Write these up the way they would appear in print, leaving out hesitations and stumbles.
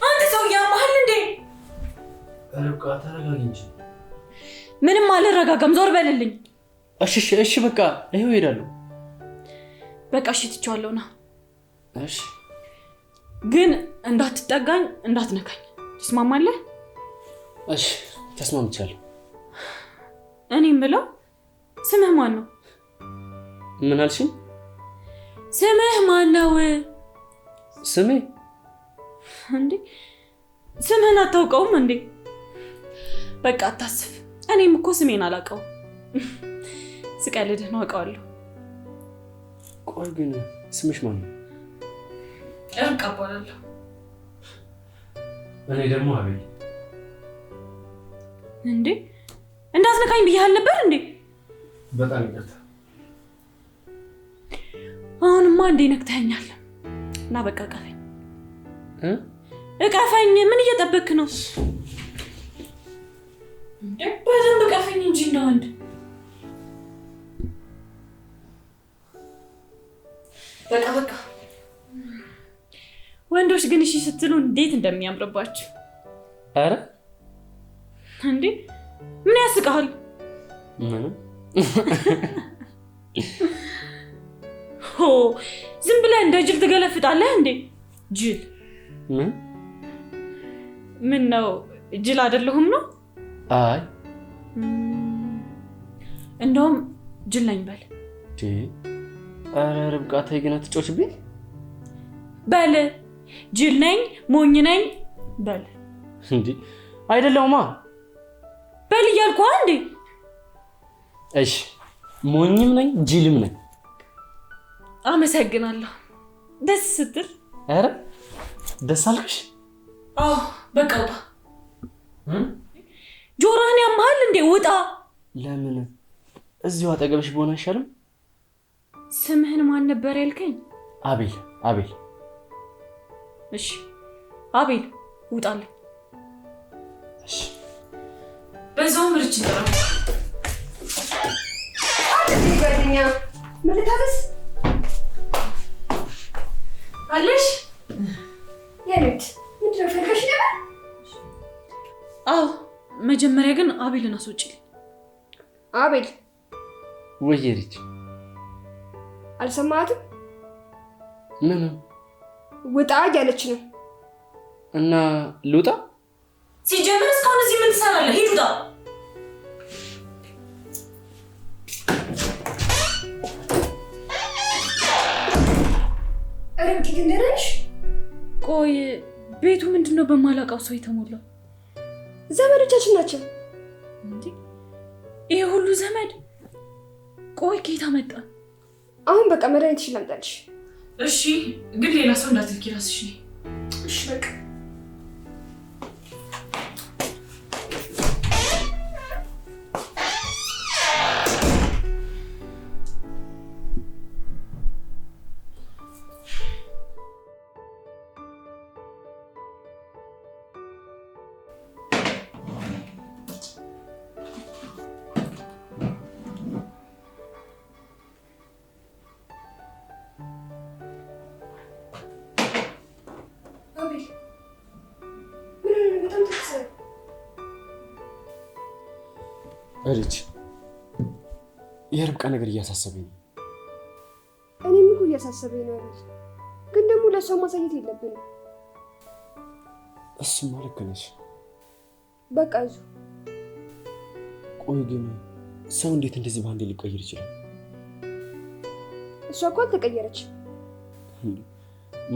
አንተ ሰው ያማህል እንዴ? ርብቃ ተረጋጊ እንጂ። ምንም አልረጋጋም፣ ዞር በልልኝ። እሺ በቃ ይሄው እሄዳለሁ። በቃ እሺ ትቼዋለሁ ና። እሺ ግን እንዳትጠጋኝ እንዳትነካኝ። ትስማማለህ? እሺ ተስማምቻለሁ። እኔ የምለው ስምህ ማን ነው? ምን አልሽኝ? ስምህ ማን ነው? ስሜ እንዴ ስምህን አታውቀውም እንዴ? በቃ አታስብ። እኔም እኮ ስሜን አላውቀውም። ስቀልድህ ነው፣ አውቀዋለሁ። ቆይ ግን ስምሽ ማን ነው? ርብቃ እባላለሁ። እኔ ደግሞ አቤል። እንዴ እንዳትነካኝ ብዬሽ አልነበር እንዴ? በጣም ይቅርታ። አሁንማ እንዴ ነክተኸኛል። እና በቃ እቀፈኝ እቀፈኝ። ምን እየጠበክ ነው እንዴ? በደንብ እቀፈኝ እንጂ እንደ ወንድ። በቃ ወንዶች ግን እሺ ስትሉ እንዴት እንደሚያምርባችሁ። አረ እንዴ ምን ያስቃል? ምንም። ዝም ብለህ እንደ ጅል ትገለፍጣለህ እንዴ? ጅል ምን ነው? ጅል አይደለሁም ነው? አይ እንደውም ጅል ነኝ በል። አረ ርብቃ ተይ ግን አትጮችብኝ በል። ጅል ነኝ ሞኝ ነኝ በል። እንዴ አይደለሁማ በል እያልኩህ እንዴ? እሺ ሞኝም ነኝ ጅልም ነኝ። አመሰግናለሁ። ደስ ስትል። አረ ደስ አልክሽ? አዎ በቃ ውጣ። ጆሮህን ያማሃል እንዴ? ውጣ። ለምን? እዚሁ አጠገብሽ በሆነ አይሻልም? ስምህን ማን ነበር ያልከኝ? አቤል። እሺ አቤል ውጣልኝ። እሺ በዛው ምርጭ ነው። ጓደኛ ምን ልታዘዝ? አለሽ? የኔት ምንድነው ፈልገሽ ነበር? አዎ መጀመሪያ ግን አቤልን አስወጪልኝ። አቤል ወይሪት አልሰማትም? ምንም ውጣ እያለች ነው። እና ልውጣ? ሲጀምር እስካሁን እዚህ ምን ትሰራለህ? ሂድ ውጣ። ርብቃ ግን ደህና ነሽ? ቆይ ቤቱ ምንድነው በማላውቀው ሰው የተሞላው? ዘመዶቻችን ናቸው እንዴ? ይሄ ሁሉ ዘመድ? ቆይ ከየት መጣ? አሁን በቃ መድኃኒትሽን ላምጣልሽ። እሺ ግን ሌላ ሰው እንዳትልኪ ራስሽ ነኝ። እሺ በቃ እልጅ የርብቃ ነገር እያሳሰበኝ ነው። እኔም እኮ እያሳሰበኝ ነው አይደል? ግን ደግሞ ለእሷ ማሳየት የለብንም። እሱማ ልክ ነሽ። በቃ ይዞ ቆይ ግን ሰው እንዴት እንደዚህ በአንዴ ሊቀየር ይችላል? እሷ እኮ አልተቀየረችም።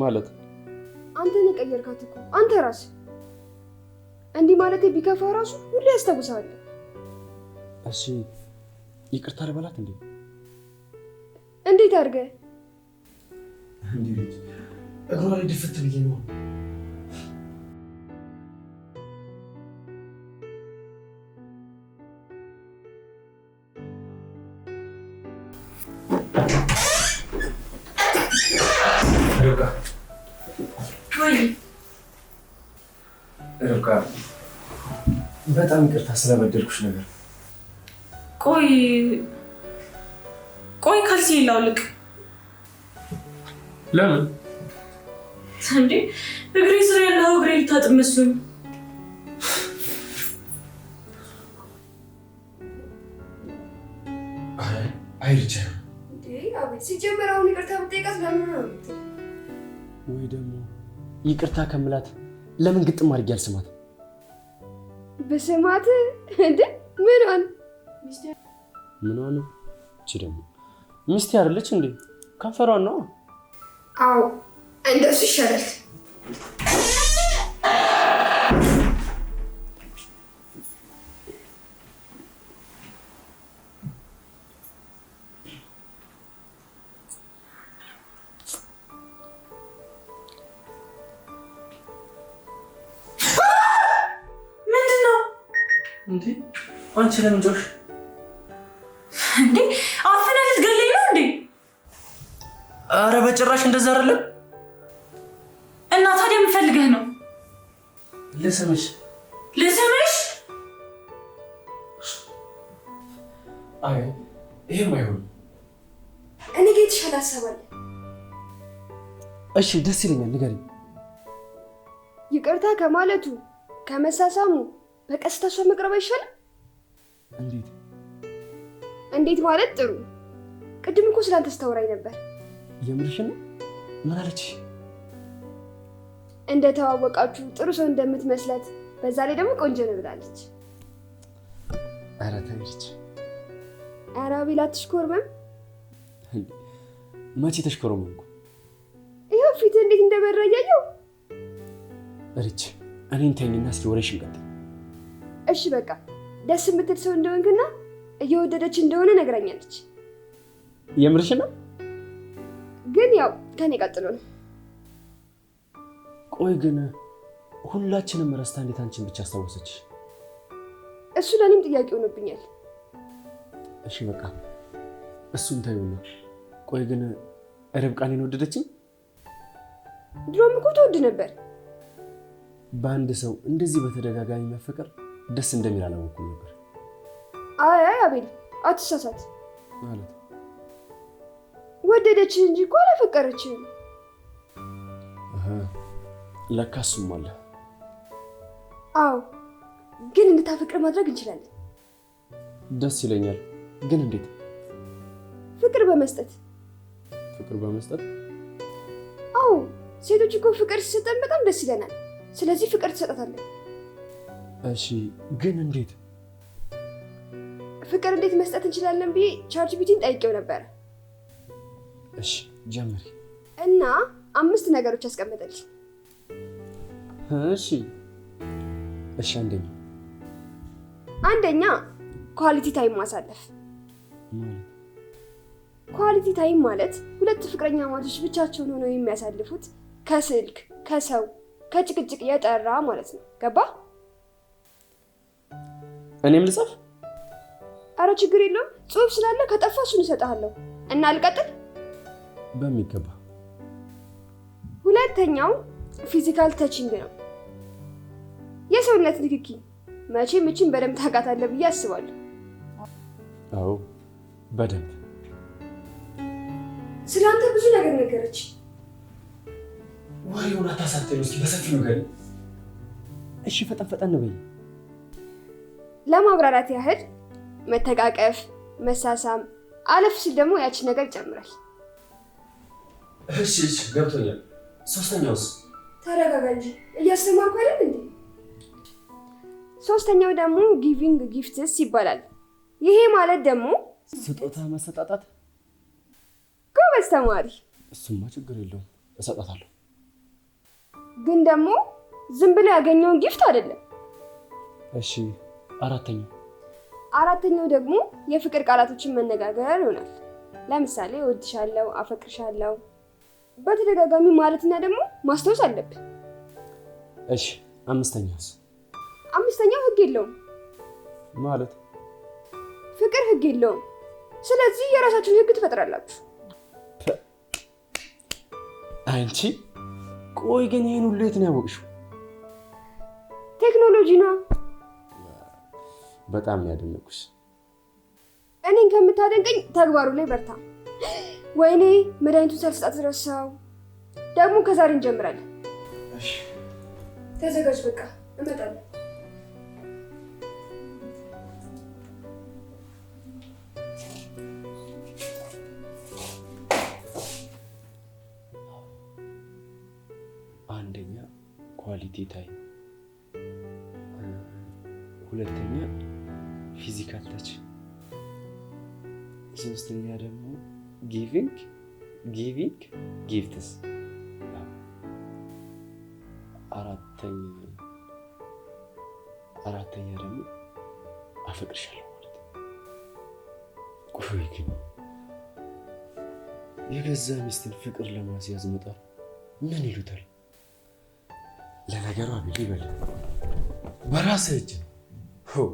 ማለት አንተ ነህ የቀየርካት እኮ አንተ ራስህ። እንዲህ ማለቴ ቢከፋ ራሱ ሁሌ ያስታውሳል። እሺ ይቅርታ ልበላት እንዴ? እንዴት አድርገህ? እንዴት እግሯ ላይ ድፍት ብዬ ነው። ርብቃ በጣም ይቅርታ ስለበደልኩሽ ነገር። ቆይ ካልሲ ላውልቅ። ለምን? እንዴ እግሬ ስር ያለው እግሬ ልታጥብ መስሎኝ። አይ ልጅ እንዴ አቤት ሲጀመር አሁን ይቅርታ ብትጠይቃት ለምን ነው? ወይ ደግሞ ይቅርታ ከምላት ለምን ግጥም አድርጌ አልስማት? በስማት እንዴ ምኗን እቺ ደግሞ ሚስቴ አይደለች እንዴ? ከንፈሯን ነው። አዎ እንደሱ ይሻላል። እንዴ አንቺ ለምን ጮሽ? እንዴ አፍነህ ልትገለኝ ነው እንዴ? አረ በጭራሽ እንደዛ አይደለም። እና ታዲያ ምን ፈልገህ ነው? ልስምሽ። አይ ይሄም አይሆንም። እኔ ጋር የተሻለ ሀሳብ አለ። እሺ ደስ ይለኛል፣ ንገሪኝ። ይቅርታ ከማለቱ ከመሳሳሙ በቀስታ እሷ መቅረብ አይሻልም? እንዴት ማለት ጥሩ። ቅድም እኮ ስላንተ ስታወራኝ ነበር። የምርሽን ነው? ምን አለች? እንደተዋወቃችሁ ጥሩ ሰው እንደምትመስለት በዛ ላይ ደግሞ ቆንጆ ነው ብላለች። ኧረ ተይ ልጅ። ኧረ አቤል አትሽኮርመም። መቼ ተሽኮረመምኩ? ይኸው ፊትህ እንዴት እንደበራ እያየሁ። ልጅ እኔን ተይኝና እስኪ ወሬሽን ቀጥይ። እሺ በቃ ደስ የምትል ሰው እንደሆንክና እየወደደች እንደሆነ ነግራኛለች። የምርሽን ነው? ግን ያው ከኔ ቀጥሎ ነው። ቆይ ግን ሁላችንም ረስታ እንዴት አንቺን ብቻ አስታወሰች? እሱ ለኔም ጥያቄ ሆኖብኛል። እሺ በቃ እሱን ተይውና፣ ቆይ ግን ርብቃን ወደደችኝ? ድሮም እኮ ተወድ ነበር። በአንድ ሰው እንደዚህ በተደጋጋሚ መፈቀር ደስ እንደሚል አላወኩም ነበር። አይ አቤል አትሳሳት። ማለት ወደደች እንጂ እኮ አላፈቀረችም። ለካ እሱም አለ። አዎ ግን እንድታፈቅር ማድረግ እንችላለን። ደስ ይለኛል። ግን እንዴት? ፍቅር በመስጠት። ፍቅር በመስጠት? አዎ ሴቶች እኮ ፍቅር ሲሰጠን በጣም ደስ ይለናል። ስለዚህ ፍቅር ትሰጣታለህ። እሺ ግን እንዴት? ፍቅር እንዴት መስጠት እንችላለን ብዬ ቻትጂፒቲን ጠይቄው ነበር። እሺ ጀምሪ። እና 5 ነገሮች አስቀምጠልኝ። እሺ አንደኛ ኳሊቲ ታይም ማሳለፍ። ኳሊቲ ታይም ማለት ሁለት ፍቅረኛ ማቾች ብቻቸውን ሆነው የሚያሳልፉት ከስልክ ከሰው ከጭቅጭቅ የጠራ ማለት ነው። ገባ? እኔም ልጻፍ? አረ ችግር የለውም። ጽሁፍ ስላለ ከጠፋ እሱን እሰጥሃለሁ። እና ልቀጥል? በሚገባ። ሁለተኛው ፊዚካል ተቺንግ ነው። የሰውነት ንክኪ። መቼም እቺን በደንብ ታውቃታለህ ብዬ አስባለሁ። አዎ በደንብ። ስላንተ ብዙ ነገር ነገረች። ወሬውን አታሳጥሪ እስኪ በሰፊው ንገሪኝ። እሺ ፈጠን በይ። ለማብራራት ያህል መተቃቀፍ፣ መሳሳም፣ አለፍ ሲል ደግሞ ያቺ ነገር ይጨምራል። እሺ ገብቶኛል። ሶስተኛውስ? ተረጋጋ እንጂ እያስተማርኩ አይደል እንዴ? ሶስተኛው ደግሞ ጊቪንግ ጊፍትስ ይባላል። ይሄ ማለት ደግሞ ስጦታ መሰጣጣት። ጎበዝ ተማሪ። እሱማ ችግር የለውም እሰጣታለሁ። ግን ደግሞ ዝም ብለህ ያገኘውን ጊፍት አይደለም። እሺ አራተኛው ደግሞ የፍቅር ቃላቶችን መነጋገር ይሆናል። ለምሳሌ እወድሻለሁ፣ አፈቅርሻለሁ በተደጋጋሚ ማለትና ደግሞ ማስታወስ አለብህ። እሺ አምስተኛው ህግ የለውም ማለት? ፍቅር ህግ የለውም። ስለዚህ የራሳችሁን ህግ ትፈጥራላችሁ። አንቺ ቆይ ግን ይሄን ሁሉ የት ነው ያወቅሽው? ቴክኖሎጂ ነው። በጣም ያደነኩሽ። እኔን ከምታደንቀኝ ተግባሩ ላይ በርታ። ወይኔ መድኃኒቱን ሳልሰጣት ረሳው። ደግሞ ከዛሬ እንጀምራለን። እሺ ተዘጋጅ፣ በቃ እመጣለሁ። አንደኛ ኳሊቲ ታይም፣ ሁለተኛ ፊዚካል ታች፣ ሶስተኛ ደግሞ ጊቪንግ ጊፍትስ፣ አራተኛ ደግሞ አፈቅርሻለሁ ማለት ነው። ቆይ ግን የገዛ ሚስትን ፍቅር ለማስያዝ መጣር ምን ይሉታል? ለነገሩ አቤል ይበል፣ በራስህ እጅ ነው።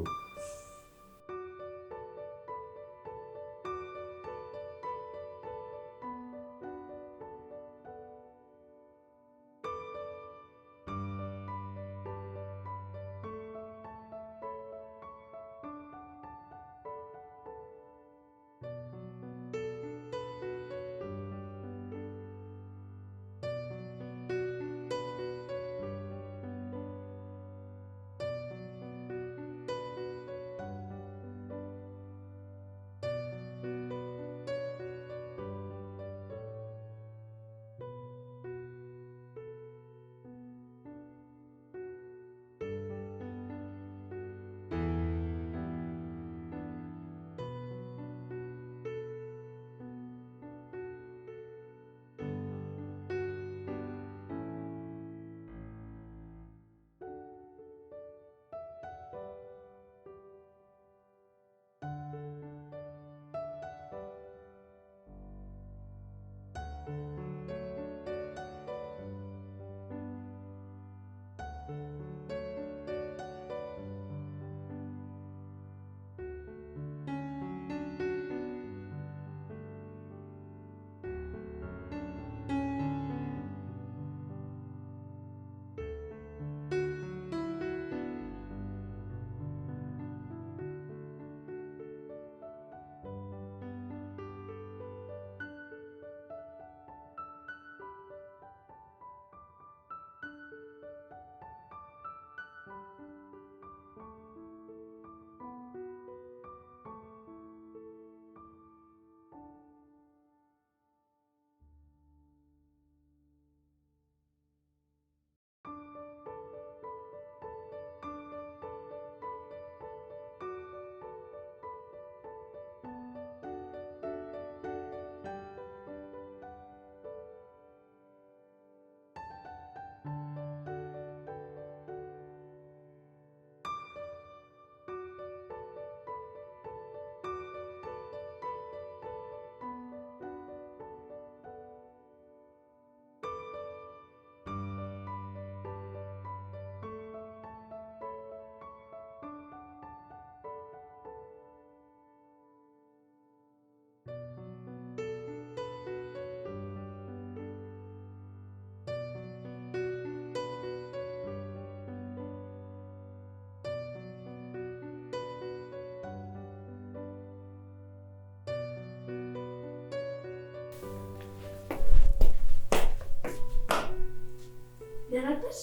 ደራደሽ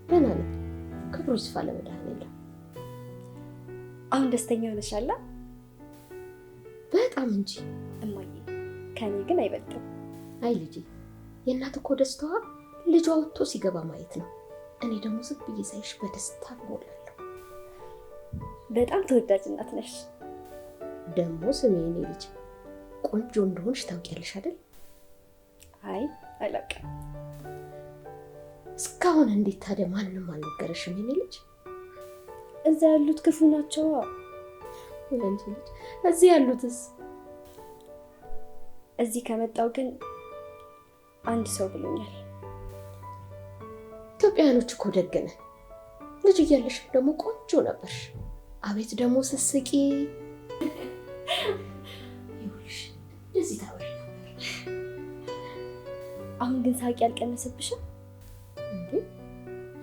ደህና ነኝ። ክብሩ ይስፋ ለመድኃኒዓለም። አሁን ደስተኛ ሆነሻል? በጣም እንጂ እማዬ፣ ከኔ ግን አይበልጥም። አይ ልጄ፣ የእናት እኮ ደስታዋ ልጇ ወጥቶ ሲገባ ማየት ነው። እኔ ደግሞ ዝም ብዬ ሳይሽ በደስታ እሞላለሁ። በጣም ተወዳጅ እናት ነሽ። ደግሞ ስሜ የኔ ልጅ ቆንጆ እንደሆንሽ ታውቂያለሽ አይደል? አይ አላውቅም። እስካሁን እንዴት ታዲያ ማንም አልነገረሽም የኔ ልጅ? እዛ ያሉት ክፉ ናቸው። ወንጀ ልጅ እዚህ ያሉትስ? እዚህ ከመጣው ግን አንድ ሰው ብሎኛል። ኢትዮጵያውያኖች እኮ ደግ ነን። ልጅ እያለሽም ደግሞ ቆንጆ ነበርሽ። አቤት ደግሞ ስትስቂ! ይኸውልሽ እንደዚህ ታወሪ ነበር። አሁን ግን ሳቂ አልቀነሰብሽም እንዴ?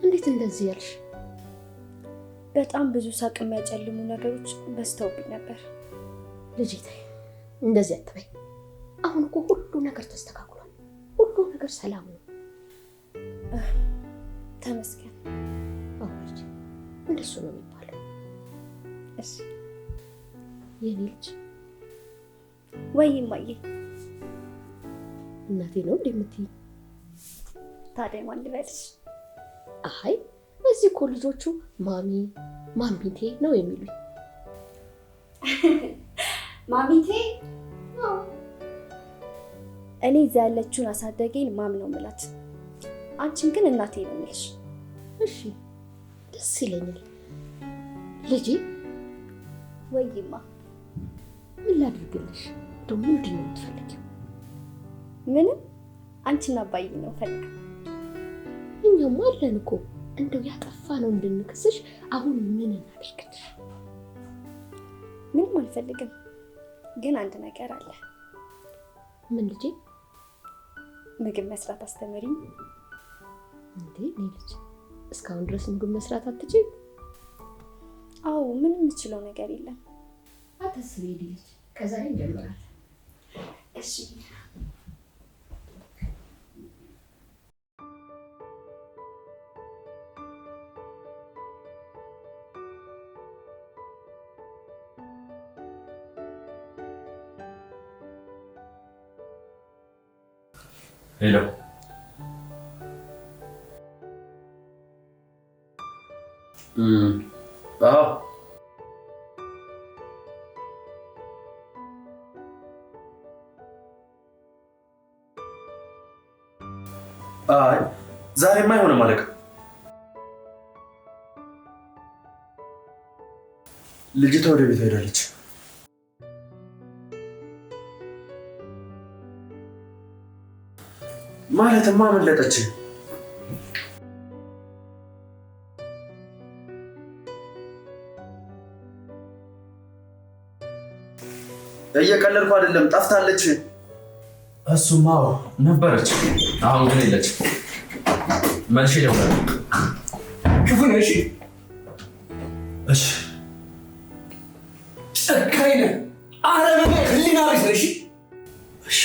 እንዴት እንደዚህ ያልሽ? በጣም ብዙ ሳቅ የሚያጨልሙ ነገሮች በዝተውብኝ ነበር። ልጅ ተይ እንደዚህ አትበይ። አሁን እኮ ሁሉ ነገር ተስተካክሏል። ሁሉ ነገር ሰላም ነው። ተመስገን። አውርጅ እንደሱ ነው የሚባለው። እሺ የኔ ልጅ ወይ እማዬ። እናቴ ነው እንደምትይ። ታዲያ ማን ልበልሽ? አይ እዚህ እኮ ልጆቹ ማሚ ማሚቴ ነው የሚሉኝ። ማሚቴ? እኔ እዛ ያለችውን አሳደገኝ ማም ነው የምላት። አንቺን ግን እናቴ ነው የምልሽ። እሺ ደስ ይለኛል ልጄ። ወይማ ምን ላድርግልሽ? እንደው ምንድን ነው የምትፈልጊው? ምንም፣ አንቺና አባዬ ነው ፈልገው። እኛም አለን እኮ እንደው ያጠፋ ነው እንድንክስሽ። አሁን ምን እናድርግልሽ? ምንም አልፈልግም፣ ግን አንድ ነገር አለ። ምን ልጄ? ምግብ መስራት አስተምሪኝ። እንዴ እኔ ልጅ እስካሁን ድረስ ምግብ መስራት አትችይም? አዎ ምንም የምችለው ነገር የለም። አታስቢ ልጅ፣ ከዛሬ እንጀምራለን። እሺ ሄሎ አዎ አይ ዛሬማ አይሆንም አለቃ። ልጅቷ ወደ ቤት ሄዳለች። ማለትማ አመለጠች። እየቀለድኩ አይደለም፣ ጠፍታለች። እሱማ ነበረች፣ አሁን ግን የለች። መልሼ እደውላለሁ። ክፉ ነህ? እሺ እሺ። ጨካኝ ነህ፣ አረመኔ፣ ህሊና ቢስ ነህ። እሺ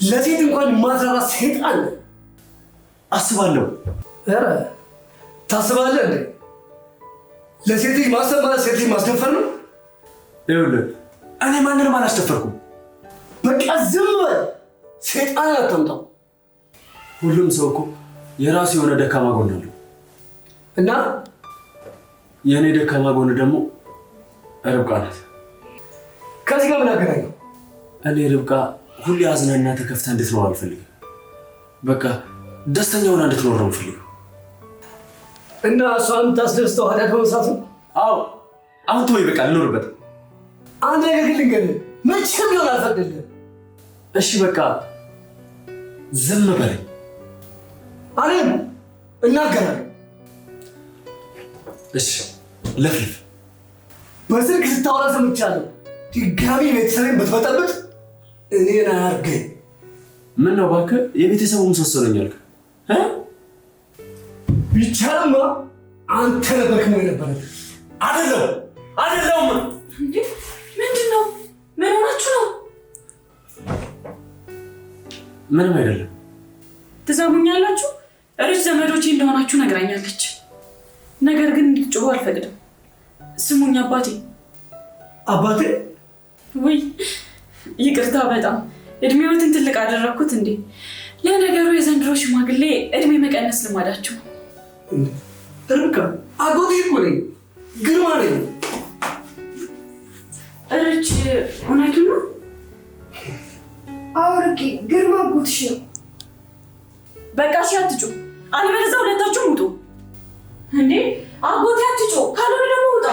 ለሴት እንኳን ማትረባ ሰይጣን ነህ። አስባለሁ። ኧረ ታስባለህ እንዴ? ለሴት ልጅ ማሰብ ማለት ሴት ልጅ ማስደፈር ነው። ይኸውልህ እኔ ማንንም አላስደፈርኩም። በቃ ዝም በል፣ ሰይጣን አታምጣው። ሁሉም ሰው እኮ የራሱ የሆነ ደካማ ጎን አለው እና የእኔ ደካማ ጎን ደግሞ ርብቃ ናት። ከዚህ ጋር ምን አገናኘው? እኔ ርብቃ ሁሌ አዝናና ተከፍታ እንድትኖር አልፈልግም። በቃ ደስተኛ ሆና እንድትኖር ነው የምፈልገው። እና እሷን ታስደስተው ኃጢአት በመስራት ነው? አዎ አሁን ተወኝ፣ በቃ ልኖርበት። አንድ ነገር ግን ልንገርህ፣ መቼም ቢሆን አልፈቅድልህም። እሺ በቃ ዝም በለኝ። እኔም እናገራለሁ። እሺ ለፍልፍ። በስልክ ስታወራ ሰምቻለሁ። ድጋሚ ቤተሰቤን ብትበጠብጥ እኔን አያርገኝ። ምን ነው እባክህ፣ የቤተሰቡ ምሰሶ ነኝ አልክ? ቢቻልማ አንተ ነበርክ ነው የነበረው። አይደለሁም። ምንድን ነው? ምን ሆናችሁ ነው? ምንም አይደለም። ትሰሙኛላችሁ? እርጅ ዘመዶቼ እንደሆናችሁ ነግራኛለች። ነገር ግን እንድትጮሁ አልፈቅድም። ስሙኝ አባቴ። አባቴ? ውይ ይቅርታ፣ በጣም እድሜዎትን ትልቅ አደረግኩት እንዴ? ለነገሩ የዘንድሮ ሽማግሌ እድሜ መቀነስ ልማዳቸው። ርብቃ አጎትሽ እኮ ነኝ፣ ግርማ ነኝ። እርጅ እውነቱን ነው? አውርቂ፣ ግርማ አጎትሽ ነው። በቃ እሺ አትጩ፣ አለበለዚያ ሁለታችሁም ውጡ። እንዴ አጎቴ አትጩ፣ ካልሆነ ደግሞ ውጣ።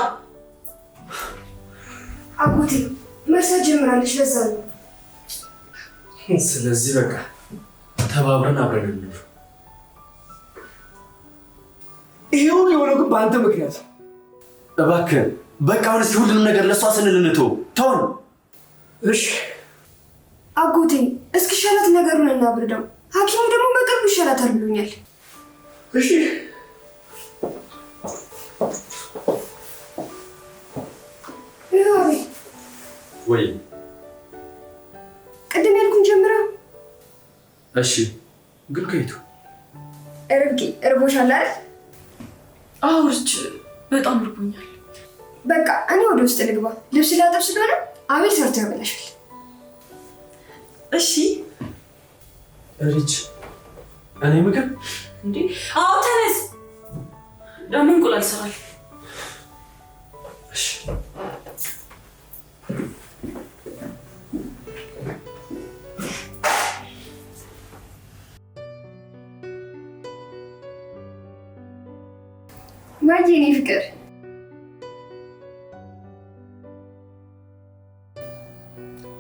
አጎቴ መርሳት ጀምራለች፣ ለዛ ነው። ስለዚህ በቃ ተባብረን አብረን እንኑር። ይሄ ሁሉ የሆነው ግን በአንተ ምክንያት። እባክህ በቃ አሁን እስኪ ሁሉንም ነገር ለእሷ ስንል እንተው። ተውን። እሺ አጎቴ እስኪሻላት ነገሩን እናብርደው። ሐኪሙ ደግሞ በቅርቡ ይሻላታል ብሎኛል። እሺ ወይ እሺ ግን ከየቱ? ርብቃ እርቦሻል አይደል? አዎ ርች በጣም እርቦኛል። በቃ እኔ ወደ ውስጥ ልግባ። ልብስ ላጠብ ስለሆነ አቤል ሰርቶ ያበላሻል። እሺ ሪች እኔ ምግብ እንዴ? አዎ ተነስ። ደግሞ እንቁላል ሰራል። እሺ ወይዬ የኔ ፍቅር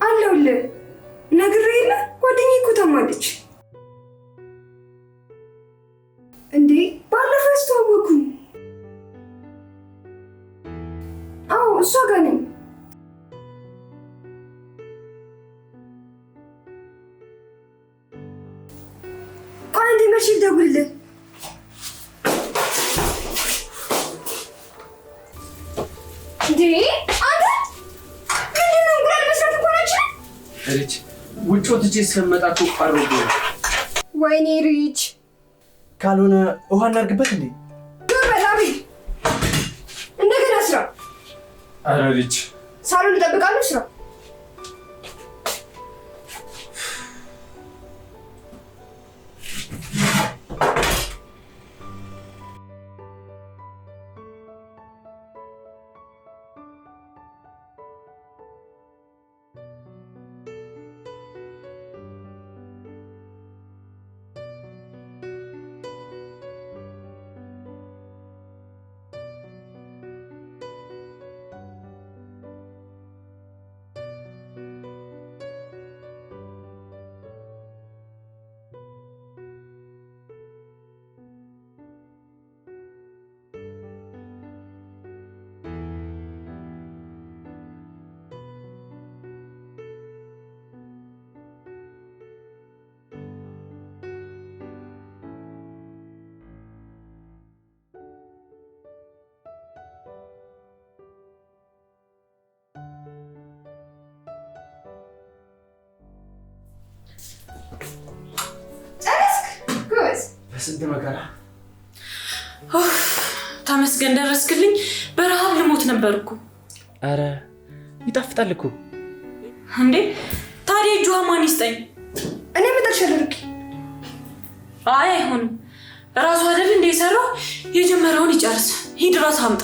አለሁልህ። ነግሬህ የለ ጓደኛዬ እኮ ታማለች። እንዴ ባለፈው ያስተዋወኩኝ። አዎ እሷ ጋር ነኝ። ቆይ አንዴ መርሽ ልደውልልህ። እንዴ አንተ ምንድን ነው እንቁላል መስራት እኮ ነች። ሪች ውጭ ወጥቼ እስከምመጣ እኮ አሮጌ። ወይኔ ሪች ካልሆነ ውሃ እናድርግበት እንዴ? በላቢ እንደገና ስራ። ኧረ ሪች ሳሎን እጠብቃለሁ። ስራ በስንት መከራ ተመስገን ደረስክልኝ። በረሃብ ልሞት ነበርኩ። አረ ይጣፍጣል እኮ እንዴ። ታዲያ እጇ ማን ይስጠኝ? እኔ መጣልሻለሁ። አይ አይሆንም። ራሱ አይደል እንደ የሰራው የጀመረውን ይጨርስ። ሂድ ራስ አምጣ።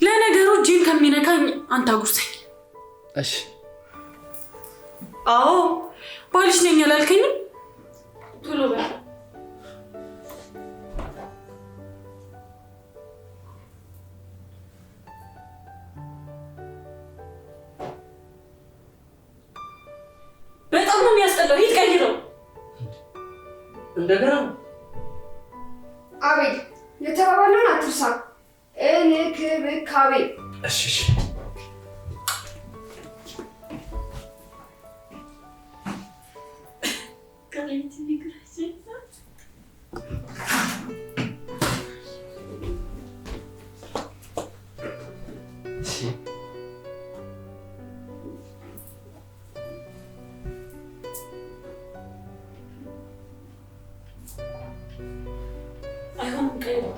ለነገሩ እጄን ከሚነካኝ አንተ አጉርሰኝ። እሺ። አዎ ባልሽ ነኝ አላልከኝም? ቶሎ በል። በጣም ነው የሚያስጠላው። ሂድ ቀይረው። እንደገና አቤል የተባባለውን አትርሳ። እንክብካቤ። እሺ እሺ። አይሆንም ቀይረው።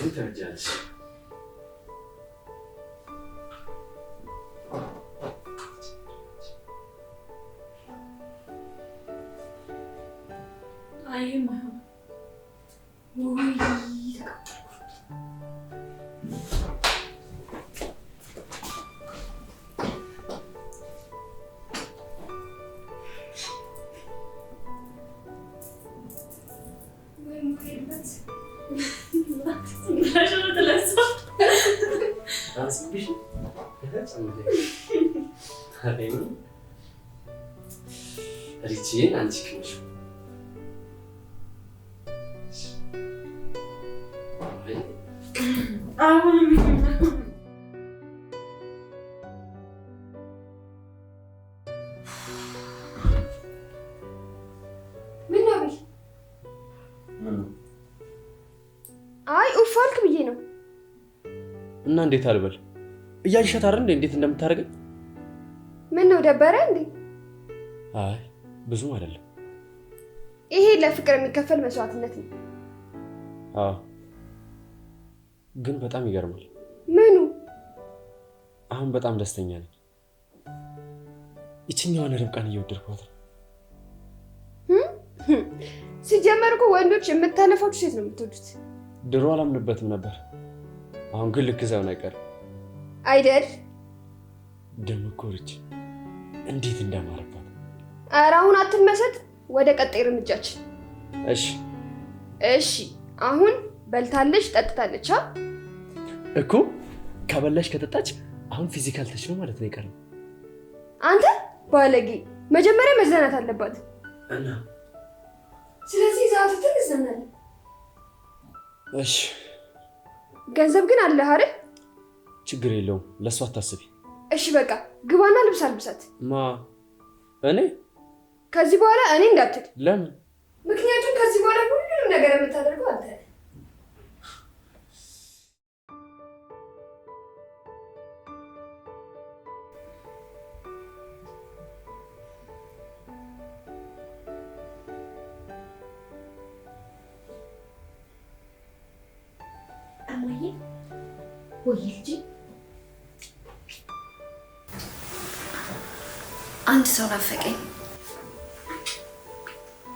ትረጃለሽ። አይማ ወይ ላንስብሽ? ሪቺን አንቺ ክምሽ አይ ኡፍ አልክ ብዬ ነው። እና እንዴት አልበል? እያየሻት አይደል እንዴት እንደምታደርገኝ? ምን ነው ደበረ እንዴ? አይ ብዙም አይደለም። ይሄ ለፍቅር የሚከፈል መስዋዕትነት ነው። አዎ ግን በጣም ይገርማል። ምኑ? አሁን በጣም ደስተኛ ነኝ። ይችኛዋን ርብቃን እየወደድኳት ነው። ሲጀመር እኮ ወንዶች የምታለፋችሁ ሴት ነው የምትወዱት። ድሮ አላምንበትም ነበር። አሁን ግን ልክ ሳይሆን አይቀርም አይደል? ደም እኮ ርች እንዴት እንዳማረባት። ኧረ አሁን አትመሰጥ። ወደ ቀጣይ እርምጃችን። እሺ አሁን በልታለች ጠጥታለች እኮ። ከበላሽ ከጠጣች አሁን ፊዚካል ተች ነው ማለት ነው ይቀርም። አንተ ባለጌ፣ መጀመሪያ መዝናናት አለባት እና ስለዚህ ዛቱ ትዝናናል። እሺ ገንዘብ ግን አለ አይደል? ችግር የለውም ለሷ አታስቢ። እሺ በቃ ግባና ልብስ አልብሳት። ማ እኔ? ከዚህ በኋላ እኔ እንዳትል። ለምን? ምክንያቱም ከዚህ በኋላ ሁሉንም ነገር የምታደርገው አንተ ነህ። እማዬ ወይ ልጄ፣ አንድ ሰው ናፈቀኝ።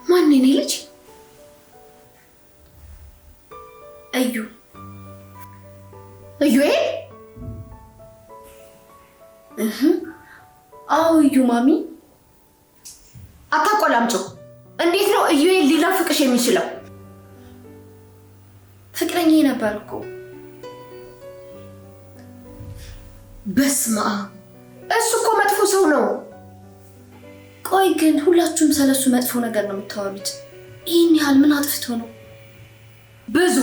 ማን ነው ልጅ? እዩ። እዩዬ? አዎ እዩ ማሚ። አታቆላምጪው። እንዴት ነው እዩዬ ሊናፍቅሽ የሚችለው? ፍቅረኛ ነበር እኮ። በስመ አብ፣ እሱ እኮ መጥፎ ሰው ነው። ቆይ ግን ሁላችሁም ስለሱ መጥፎ ነገር ነው የምታወሩት። ይህን ያህል ምን አጥፍቶ ነው? ብዙ፣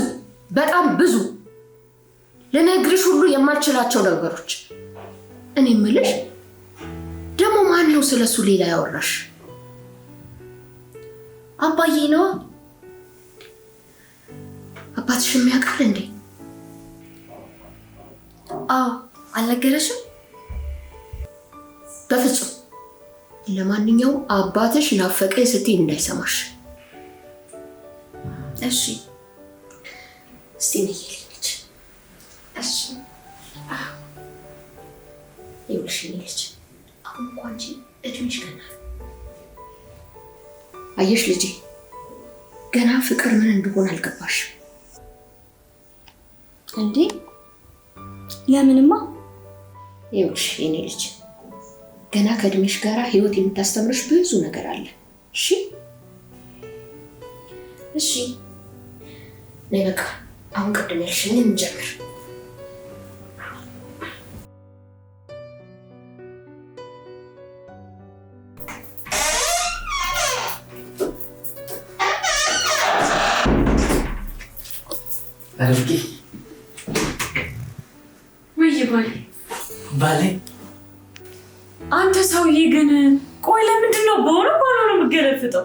በጣም ብዙ፣ ልነግርሽ ሁሉ የማልችላቸው ነገሮች። እኔ የምልሽ ደግሞ ማን ነው ስለሱ ሌላ ያወራሽ? አባዬ ነው። አባትሽ የሚያውቃል እንዴ? አዎ። አልነገረሽም? በፍጹም። ለማንኛውም አባትሽ ናፈቀኝ ስትይ እንዳይሰማሽ እሺ? እስቲ ነይ ልጅ። እሺ። ይኸውልሽ ልጅ፣ አሁን እንኳን አንቺ እድሜሽ ገና ነው። አየሽ ልጄ፣ ገና ፍቅር ምን እንደሆነ አልገባሽም እንዴ? ለምንማ? ይኸውልሽ የኔ ልጅ፣ ገና ከእድሜሽ ጋር ህይወት የምታስተምርሽ ብዙ ነገር አለ። እሺ እሺ። ነይ በቃ አሁን ቅድም ያልሽኝን እንጀምር። አረፍቂ ወይ ባሌ። አንተ ሰውዬ ግን ቆይ ለምንድን ነው በሆነ የምገለፍጠው?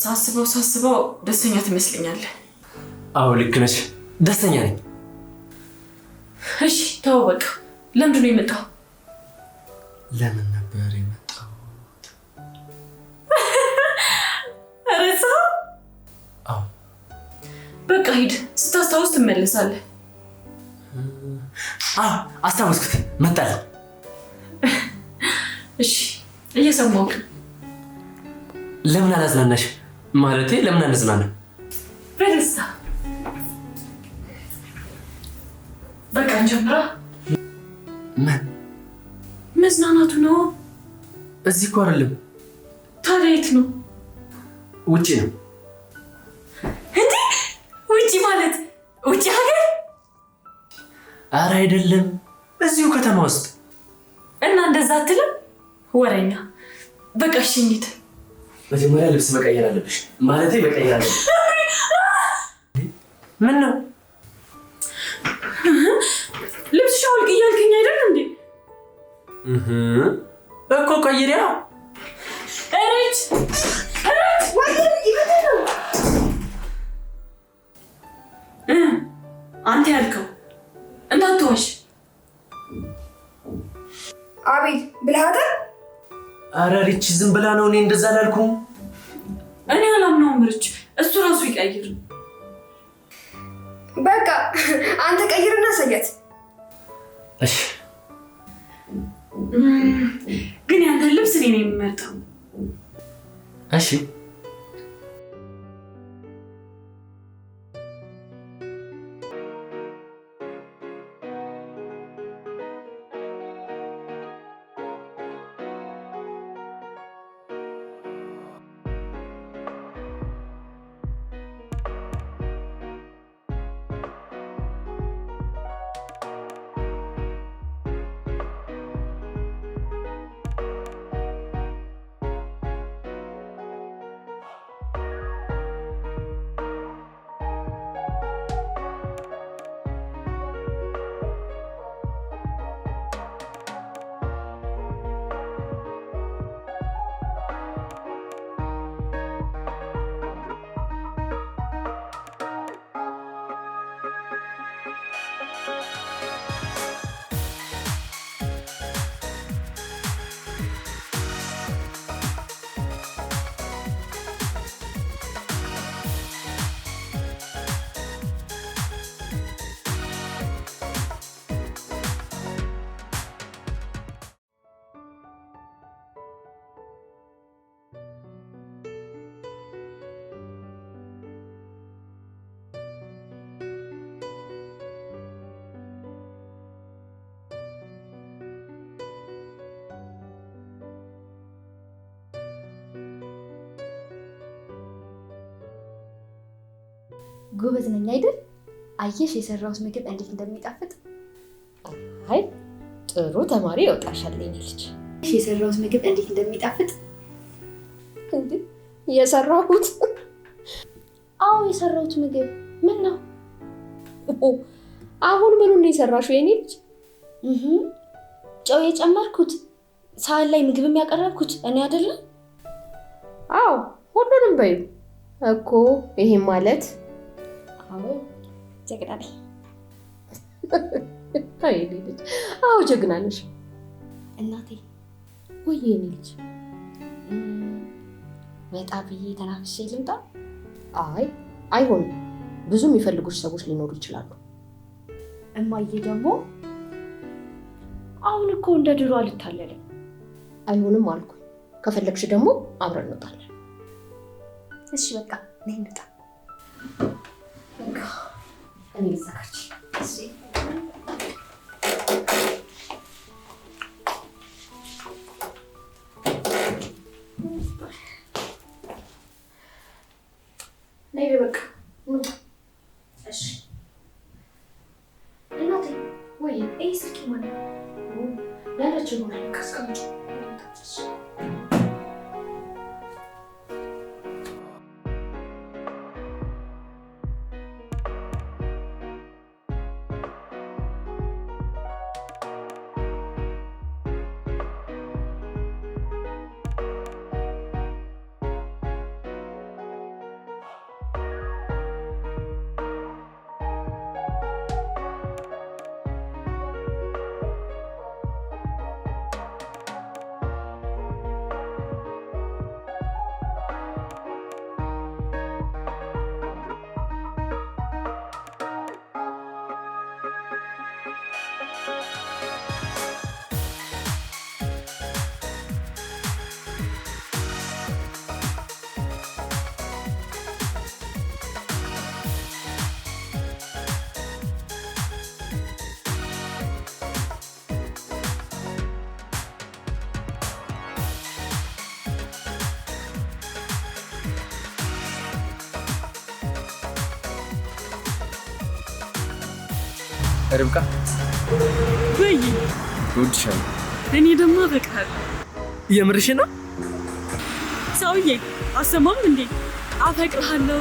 ሳስበው ደስተኛ ትመስለኛለህ። አዎ ልክ ነሽ፣ ደስተኛ ነኝ። እሺ ተው በቃ። ለምንድን ነው የመጣው? ለምን ነበር የመጣሁት? ረሳ? አዎ በቃ ሂድ፣ ስታስታውስ ትመለሳለህ። አስታወስኩት፣ መጣልኝ። እሺ እየሰማሁህ። ለምን አላዝናናሽ? ማለቴ ለምን አልዝናና? በደስታ በቃ እንጀምራ። ምን መዝናናቱ ነው? እዚህ እኮ አይደለም። ታዲያ የት ነው? ውጪ ነው። እንዴ ውጪ ማለት ውጪ ሀገር? ኧረ አይደለም፣ እዚሁ ከተማ ውስጥ እና እንደዛ አትልም? ወረኛ። በቃ እሺ እንሂድ። መጀመሪያ ልብስ መቀየር አለብሽ። ማለቴ መቀየር አለብሽ። ምን ነው ልብስ ሻውልቅ እያልከኝ አይደል እንዴ? እኮ ቀይሪያ። እረጅ አንተ ያልከው እንዳትዋሽ። አቤል ብለሃታል? ኧረ ሪች ዝም ብላ ነው። እኔ እንደዛ አላልኩም። እኔ አላምነውም ሪች። እሱ ራሱ ይቀይር። በቃ አንተ ቀይርና አሳያት። እሺ ግን ያንተ ልብስ እኔ ነኝ የምመርጠው። እሺ ጎበዝ ነኝ አይደል? አየሽ የሰራሁት ምግብ እንዴት እንደሚጣፍጥ። አይ ጥሩ ተማሪ ይወጣሻል የኔ ልጅ። የሰራሁት ምግብ እንዴት እንደሚጣፍጥ እንዴ የሰራሁት? አዎ የሰራሁት ምግብ ምን ነው? አሁን ምኑን ነው የሰራሽው የኔ ልጅ? ጨው የጨመርኩት ሳህን ላይ ምግብም ያቀረብኩት እኔ አይደለም? አዎ ሁሉንም በዩ እኮ። ይሄ ማለት አዎ ጀግና ነኝ። አይ ልጅ አዎ ጀግና ነሽ እናቴ። ወይ የኔ ልጅ ወጣ ብዬ ተናፍሼ ልምጣ? አይ አይሆንም፣ ብዙ የሚፈልጉሽ ሰዎች ሊኖሩ ይችላሉ። እማዬ ደግሞ አሁን እኮ እንደ ድሮ አልታለልም። አይሆንም አልኩኝ። ከፈለግሽ ደግሞ አብረን እንወጣለን። እሺ በቃ ነይ እንውጣ። እኔ ልዘጋጅ። እሺ ነይ በቃ እንውጣ። እሺ እናቴ ወይ ይሄ ስልክ ማለት ያለችው ነው ካስቀምጪ። ርብቃ ወይ እወድሻለሁ። እኔ ደግሞ አፈቅርሃለሁ። የምርሽ ነው? ሰውዬ አሰማም እንዴ? አፈቅርሃለሁ